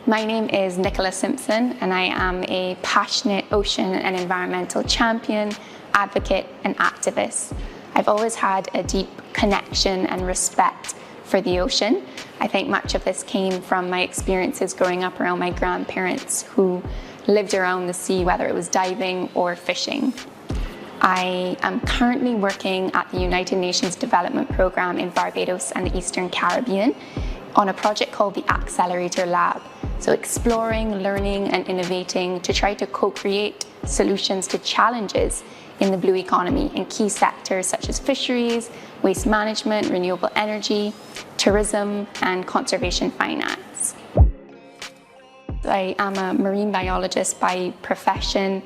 My name is Nikola Simpson, and I am a passionate ocean and environmental champion, advocate, and activist. I've always had a deep connection and respect for the ocean. I think much of this came from my experiences growing up around my grandparents who lived around the sea, whether it was diving or fishing. I am currently working at the United Nations Development Programme in Barbados and the Eastern Caribbean on a project called the Accelerator Lab. So exploring, learning and innovating to try to co-create solutions to challenges in the blue economy in key sectors such as fisheries, waste management, renewable energy, tourism and conservation finance. I am a marine biologist by profession.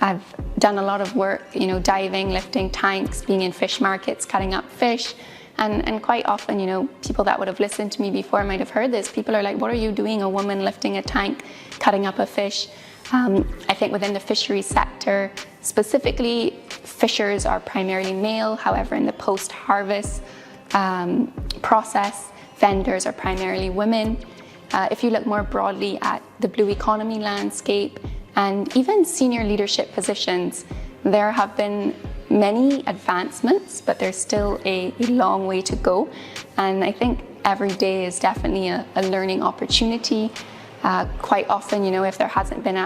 I've done a lot of work, diving, lifting tanks, being in fish markets, cutting up fish. And quite often, people that would have listened to me before might have heard this. People are like, what are you doing, a woman lifting a tank, cutting up a fish? I think within the fisheries sector, specifically, fishers are primarily male. However, in the post-harvest process, vendors are primarily women. If you look more broadly at the blue economy landscape and even senior leadership positions, there have been many advancements, but there's still a long way to go. And I think every day is definitely a learning opportunity. Quite often, if there hasn't been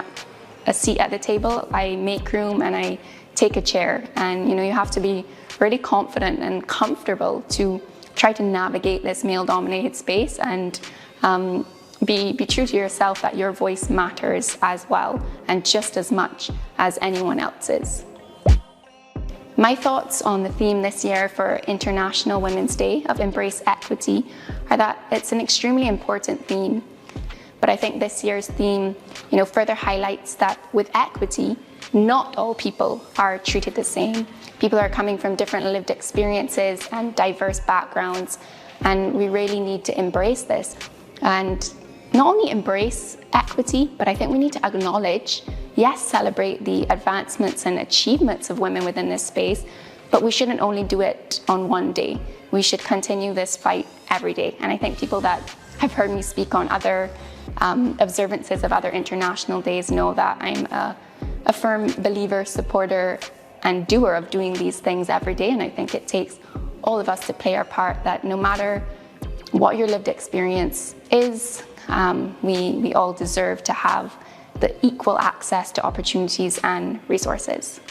a seat at the table, I make room and I take a chair. And you have to be really confident and comfortable to try to navigate this male-dominated space and be true to yourself that your voice matters as well and just as much as anyone else's. My thoughts on the theme this year for International Women's Day of Embrace Equity are that it's an extremely important theme. But I think this year's theme, further highlights that with equity, not all people are treated the same. People are coming from different lived experiences and diverse backgrounds, and we really need to embrace this. And not only embrace equity, but I think we need to acknowledge, yes, celebrate the advancements and achievements of women within this space, but we shouldn't only do it on one day. We should continue this fight every day. And I think people that have heard me speak on other observances of other international days know that I'm a firm believer, supporter, and doer of doing these things every day. And I think it takes all of us to play our part, that no matter what your lived experience is, we all deserve to have the equal access to opportunities and resources.